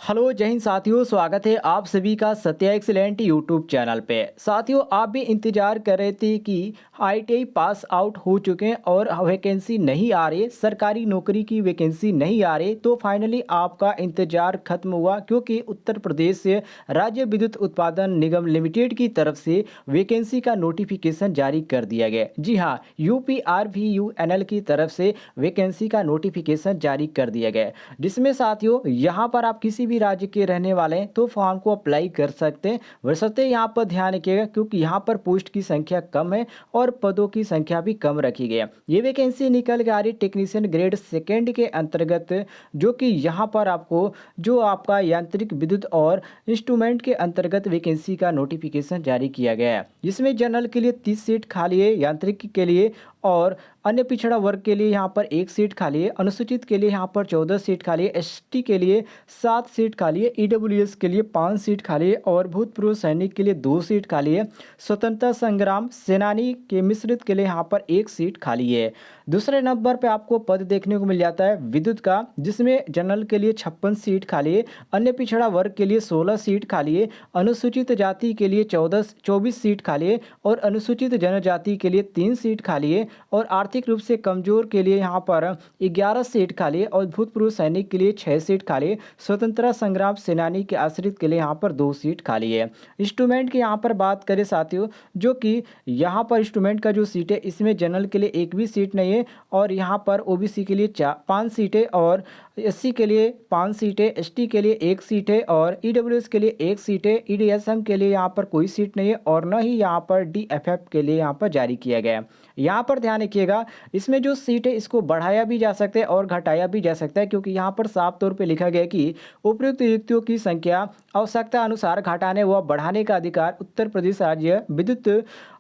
Hello जय हिंद साथियों, स्वागत है आप सभी का सत्या एक्सीलेंट यूट्यूब चैनल पे। साथियों, आप भी इंतजार कर रहे थे कि आईटीआई पास आउट हो चुके हैं और वैकेंसी नहीं आ रही, सरकारी नौकरी की वैकेंसी नहीं आ रही, तो फाइनली आपका इंतजार खत्म हुआ क्योंकि उत्तर प्रदेश से राज्य विद्युत उत्पादन निगम लिमिटेड की तरफ से वैकेंसी का नोटिफिकेशन जारी कर दिया गया। जी हाँ, यूपीआरवीयूएनएल की तरफ से वैकेंसी का नोटिफिकेशन जारी कर दिया गया, जिसमें साथियों यहाँ पर आप किसी भी राज्य के रहने वाले हैं तो फॉर्म को अप्लाई कर सकते हैं। वैसे यहाँ पर ध्यान रखिएगा क्योंकि यहाँ पर पोस्ट की संख्या कम है और पदों की संख्या भी कम रखी गई है। ये वैकेंसी निकल के आ रही टेक्नीशियन ग्रेड सेकेंड के अंतर्गत, जो कि यहाँ पर आपको जो आपका यांत्रिक विद्युत और इंस्ट्रूमेंट के अंतर्गत वैकेंसी का नोटिफिकेशन जारी किया गया है। जिसमें जनरल के लिए 30 सीट खाली है, यांत्रिक के लिए और अन्य पिछड़ा वर्ग के लिए यहाँ पर 1 सीट खाली है, अनुसूचित के लिए यहाँ पर 14 सीट खाली है, एसटी के लिए 7 सीट खाली है, ईडब्ल्यूएस के लिए 5 सीट खाली है और भूतपूर्व सैनिक के लिए 2 सीट खाली है। स्वतंत्रता संग्राम सेनानी के मिश्रित के लिए यहाँ पर 1 सीट खाली है। दूसरे नंबर पे आपको पद देखने को मिल जाता है विद्युत का, जिसमें जनरल के लिए 56 सीट खाली है, अन्य पिछड़ा वर्ग के लिए 16 सीट खाली है, अनुसूचित जाति के लिए 24 सीट खाली है और अनुसूचित जनजाति के लिए 3 सीट खाली है और आर्थिक रूप से कमजोर के लिए यहाँ पर 11 सीट खाली है और भूतपूर्व सैनिक के लिए 6 सीट खाली है। स्वतंत्रता संग्राम सेनानी के आश्रित के लिए यहाँ पर 2 सीट खाली है। इंस्ट्रूमेंट की यहाँ पर बात करें साथियों, जो कि यहाँ पर इंस्ट्रूमेंट का जो सीट है इसमें जनरल के लिए एक भी सीट नहीं है और यहाँ पर ओबीसी के लिए 5 सीटें और एससी के लिए 5 सीटें, एसटी के लिए 1 सीट है और ईडब्ल्यूएस के लिए 1 सीट है। ईडीएसएम के लिए यहाँ पर कोई सीट नहीं है और न ही यहाँ पर डीएफएफ के लिए यहाँ पर जारी किया गया है। यहाँ पर ध्यान रखिएगा, इसमें जो सीट है इसको बढ़ाया भी जा सकता है और घटाया भी जा सकता है, क्योंकि यहाँ पर साफ तौर पे लिखा गया है कि उपयुक्त रिक्तियों की संख्या आवश्यकता अनुसार घटाने व बढ़ाने का अधिकार उत्तर प्रदेश राज्य विद्युत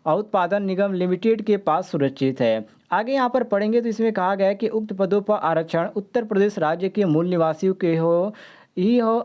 उत्पादन निगम लिमिटेड के पास सुरक्षित है। आगे यहाँ पर पढ़ेंगे तो इसमें कहा गया है कि उक्त पदों पर आरक्षण उत्तर प्रदेश राज्य के मूल निवासियों के हो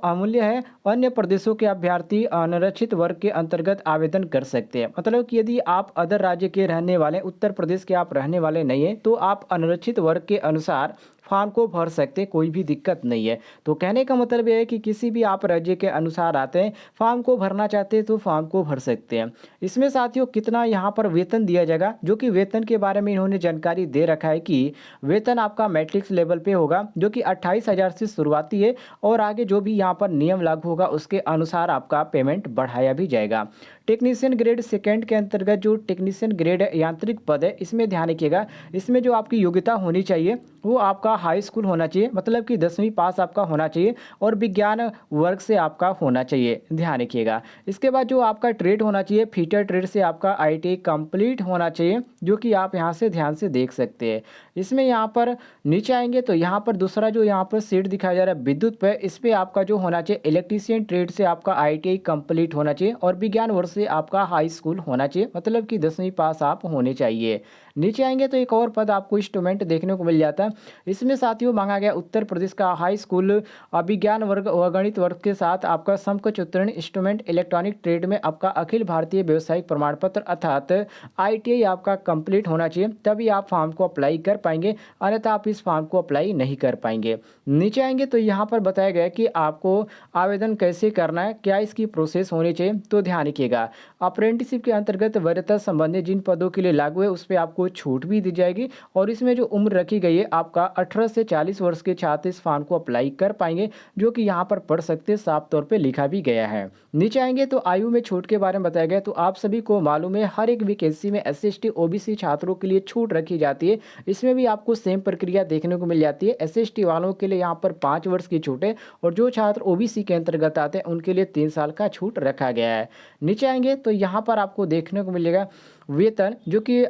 अमूल्य है। अन्य प्रदेशों के अभ्यर्थी अनारक्षित वर्ग के अंतर्गत आवेदन कर सकते हैं। मतलब कि यदि आप अदर राज्य के रहने वाले, उत्तर प्रदेश के आप रहने वाले नहीं हैं, तो आप अनारक्षित वर्ग के अनुसार फॉर्म को भर सकते, कोई भी दिक्कत नहीं है। तो कहने का मतलब यह है कि किसी भी आप राज्य के अनुसार आते हैं, फॉर्म को भरना चाहते हैं तो फॉर्म को भर सकते हैं। इसमें साथियों कितना यहाँ पर वेतन दिया जाएगा, जो कि वेतन के बारे में इन्होंने जानकारी दे रखा है कि वेतन आपका मैट्रिक्स लेवल पे होगा, जो कि 28,000 से शुरुआती है और आगे जो भी यहाँ पर नियम लागू होगा उसके अनुसार आपका पेमेंट बढ़ाया भी जाएगा। टेक्नीशियन ग्रेड सेकेंड के अंतर्गत जो टेक्नीशियन ग्रेड यांत्रिक पद है, इसमें ध्यान रखिएगा, इसमें जो आपकी योग्यता होनी चाहिए वो आपका हाई स्कूल होना चाहिए, मतलब कि 10वीं पास आपका होना चाहिए और विज्ञान वर्ग से आपका होना चाहिए, ध्यान रखिएगा। इसके बाद जो आपका ट्रेड होना चाहिए, फीटर ट्रेड से आपका आईटीआई कंप्लीट होना चाहिए, जो कि आप यहाँ से ध्यान से देख सकते हैं। इसमें यहाँ पर नीचे आएंगे तो यहाँ पर दूसरा जो यहाँ पर सीट दिखाया जा रहा है विद्युत पे, इस पर आपका जो होना चाहिए इलेक्ट्रीशियन ट्रेड से आपका आईटीआई कंप्लीट होना चाहिए और विज्ञान वर्ग से आपका हाई स्कूल होना चाहिए, मतलब कि 10वीं पास आप होने चाहिए। नीचे आएंगे तो एक और पद आपको इंस्ट्रूमेंट देखने को मिल जाता है। इसमें साथियों मांगा गया उत्तर प्रदेश का हाई स्कूल विज्ञान वर्ग व गणित वर्ग के साथ आपका समकक्ष उत्तीर्ण इंस्ट्रूमेंट इलेक्ट्रॉनिक ट्रेड में आपका अखिल भारतीय व्यावसायिक प्रमाण पत्र अर्थात आईटीआई आपका कंप्लीट होना चाहिए, तभी आप फॉर्म को अप्लाई कर पाएंगे, अन्यथा आप इस फॉर्म को अप्लाई नहीं कर पाएंगे। नीचे आएंगे तो यहाँ पर बताया गया कि आपको आवेदन कैसे करना है, क्या इसकी प्रोसेस होनी चाहिए, तो ध्यान रखिएगा। अप्रेंटिसशिप के अंतर्गत वरीयता संबंधी जिन पदों के लिए लागू है उस पर आपको छूट भी दी जाएगी और इसमें जो उम्र रखी गई है आपका 18 से 40 वर्ष के छात्र इस फॉर्म को अप्लाई कर पाएंगे, जो कि यहाँ पर पढ़ सकते हैं, साफ तौर पे लिखा भी गया है। नीचे आएंगे तो आयु में छूट के बारे में बताया गया, तो आप सभी को मालूम है हर एक वैकेंसी में एससी एसटी ओबीसी छात्रों के लिए छूट रखी जाती है। इसमें भी आपको सेम प्रक्रिया देखने को मिल जाती है। एससी एसटी वालों के लिए यहाँ पर 5 वर्ष की छूट है और जो छात्र ओबीसी के अंतर्गत आते हैं उनके लिए 3 साल का छूट रखा गया है। नीचे आएंगे तो यहाँ पर आपको देखने को मिलेगा वेतन, जो कि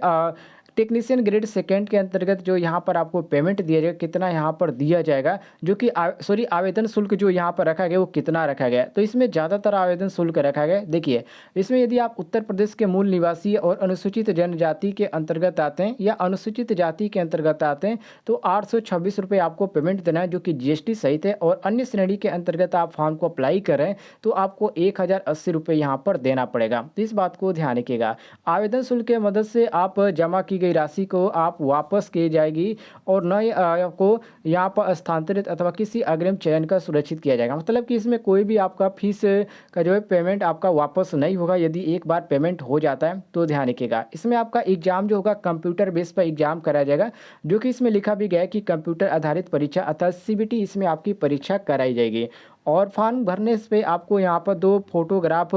टेक्नीशियन ग्रेड सेकेंड के अंतर्गत जो यहाँ पर आपको पेमेंट दिया जाएगा, कितना यहाँ पर दिया जाएगा, जो कि आवेदन शुल्क जो यहाँ पर रखा गया वो कितना रखा गया, तो इसमें ज़्यादातर आवेदन शुल्क रखा गया। देखिए इसमें यदि आप उत्तर प्रदेश के मूल निवासी और अनुसूचित जनजाति के अंतर्गत आते हैं या अनुसूचित जाति के अंतर्गत आते हैं तो 826 रुपये आपको पेमेंट देना है, जो कि जीएसटी सहित है। और अन्य श्रेणी के अंतर्गत आप फॉर्म को अप्लाई कर रहे हैं तो आपको 1080 रुपये यहाँ पर देना पड़ेगा, तो इस बात को ध्यान रखिएगा। आवेदन शुल्क की मदद से आप जमा की गई राशि को आप वापस की जाएगी और नए को यहाँ पर स्थानांतरित अथवा किसी अग्रिम चयन का सुरक्षित किया जाएगा। मतलब कि इसमें कोई भी आपका फीस का जो है पेमेंट आपका वापस नहीं होगा। यदि एक बार पेमेंट हो जाता है तो ध्यान रखिएगा। इसमें आपका एग्जाम जो होगा कंप्यूटर बेस पर एग्जाम कराया जाएगा, जो कि इसमें लिखा भी गया है कि कंप्यूटर आधारित परीक्षा अर्थात सीबीटी इसमें आपकी परीक्षा कराई जाएगी। और फॉर्म भरने पे आपको यहाँ पर 2 फोटोग्राफ,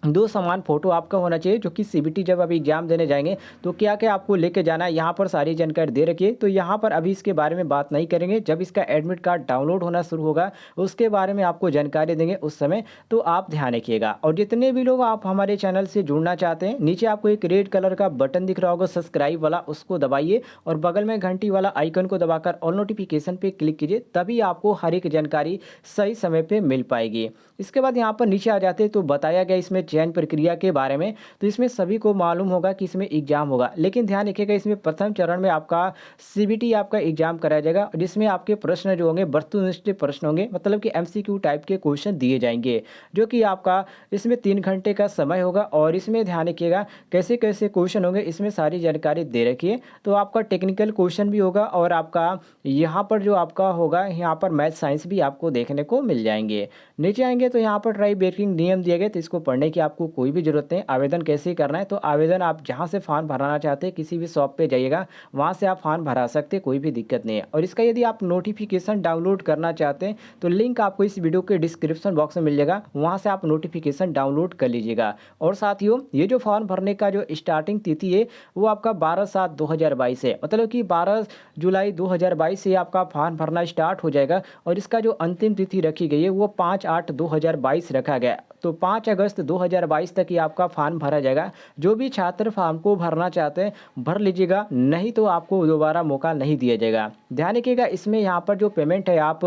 2 समान फ़ोटो आपका होना चाहिए, जो कि सीबीटी जब आप एग्ज़ाम देने जाएँगे तो क्या-क्या आपको लेके जाना है, यहाँ पर सारी जानकारी दे रखी है। तो यहाँ पर अभी इसके बारे में बात नहीं करेंगे, जब इसका एडमिट कार्ड डाउनलोड होना शुरू होगा, उसके बारे में आपको जानकारी देंगे उस समय, तो आप ध्यान रखिएगा। और जितने भी लोग आप हमारे चैनल से जुड़ना चाहते हैं, नीचे आपको एक रेड कलर का बटन दिख रहा होगा सब्सक्राइब वाला, उसको दबाइए और बगल में घंटी वाला आइकन को दबाकर ऑल नोटिफिकेशन पे क्लिक कीजिए, तभी आपको हर एक जानकारी सही समय पे मिल पाएगी। इसके बाद यहाँ पर नीचे आ जाते हैं तो बताया गया इसमें चयन प्रक्रिया के बारे में। तो इसमें सभी को मालूम होगा कि इसमें एग्जाम होगा, लेकिन ध्यान रखिएगा इसमें प्रथम चरण में आपका सीबीटी आपका एग्जाम कराया जाएगा, जिसमें आपके प्रश्न जो होंगे वस्तुनिष्ठ प्रश्न होंगे, मतलब कि एमसीक्यू टाइप के क्वेश्चन दिए जाएंगे, जो कि आपका इसमें 3 घंटे का समय होगा। और इसमें ध्यान रखिएगा कैसे कैसे क्वेश्चन होंगे, इसमें सारी जानकारी दे रखी है। तो आपका टेक्निकल क्वेश्चन भी होगा और आपका यहाँ पर जो आपका होगा, यहाँ पर मैथ साइंस भी आपको देखने को मिल जाएंगे। नीचे आएंगे तो यहाँ पर ट्राई बेकिंग नियम दिए गए, तो इसको पढ़ने की आपको कोई भी जरूरत नहीं। आवेदन कैसे करना है, तो आवेदन आप जहाँ से फॉर्म भराना चाहते हैं किसी भी शॉप पे जाइएगा, वहाँ से आप फॉर्म भरा सकते हैं, कोई भी दिक्कत नहीं है। और इसका यदि आप नोटिफिकेशन डाउनलोड करना चाहते हैं तो लिंक आपको इस वीडियो के डिस्क्रिप्शन बॉक्स में मिल जाएगा, वहाँ से आप नोटिफिकेशन डाउनलोड कर लीजिएगा। और साथियों, ये जो फॉर्म भरने का जो स्टार्टिंग तिथि है वो आपका 12/7/2022 है, मतलब कि 12 जुलाई 2022 से आपका फॉर्म भरना स्टार्ट हो जाएगा। और इसका जो अंतिम तिथि रखी गई है वो 5/8/2022 रखा गया। तो 5 अगस्त 2022 तक ही आपका फॉर्म भरा जाएगा। जो भी छात्र फॉर्म को भरना चाहते हैं भर लीजिएगा, नहीं तो आपको दोबारा मौका नहीं दिया जाएगा। ध्यान रखिएगा इसमें यहाँ पर जो पेमेंट है आप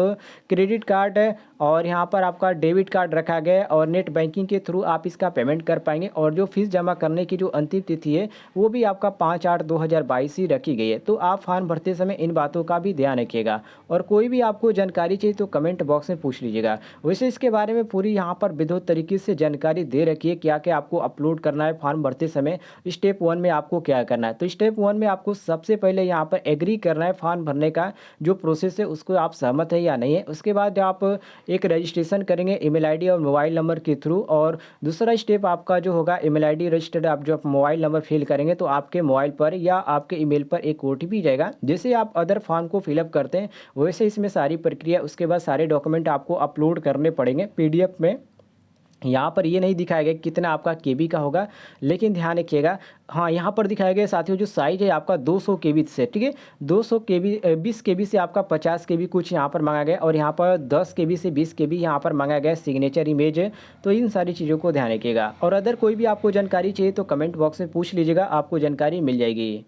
क्रेडिट कार्ड और यहाँ पर आपका डेबिट कार्ड रखा गया है और नेट बैंकिंग के थ्रू आप इसका पेमेंट कर पाएंगे। और जो फीस जमा करने की जो अंतिम तिथि है वो भी आपका 5/8/2022 ही रखी गई है। तो आप फॉर्म भरते समय इन बातों का भी ध्यान रखिएगा। और कोई भी आपको जानकारी चाहिए तो कमेंट बॉक्स में पूछ लीजिएगा। वैसे इसके बारे में पूरी यहाँ पर विधिवत तरीके से जानकारी दे रखी है, क्या क्या आपको अपलोड करना है फॉर्म भरते समय। स्टेप 1 में आपको क्या करना है, तो स्टेप 1 में आपको सबसे पहले यहाँ पर एग्री करना है फॉर्म भरने का जो प्रोसेस है उसको आप सहमत है या नहीं है। उसके बाद आप एक रजिस्ट्रेशन करेंगे ईमेल आईडी और मोबाइल नंबर के थ्रू। और दूसरा स्टेप आपका जो होगा ईमेल आईडी रजिस्टर्ड, आप जो मोबाइल नंबर फिल करेंगे तो आपके मोबाइल पर या आपके ईमेल पर एक ओटीपी जाएगा। जैसे आप अदर फॉर्म को फिलअप करते हैं वैसे इसमें सारी प्रक्रिया, उसके बाद सारे डॉक्यूमेंट आपको अपलोड करने पड़ेंगे पीडीएफ में। यहाँ पर ये नहीं दिखाया गया कितना आपका केबी का होगा, लेकिन ध्यान रखिएगा हाँ यहाँ पर दिखाया गया साथियों जो साइज है आपका 200 केबी से, ठीक है 200 केबी 20 केबी से आपका 50 केबी कुछ यहाँ पर मांगा गया और यहाँ पर 10 केबी से 20 केबी यहाँ पर मांगा गया सिग्नेचर इमेज है। तो इन सारी चीज़ों को ध्यान रखिएगा। और अदर कोई भी आपको जानकारी चाहिए तो कमेंट बॉक्स में पूछ लीजिएगा, आपको जानकारी मिल जाएगी।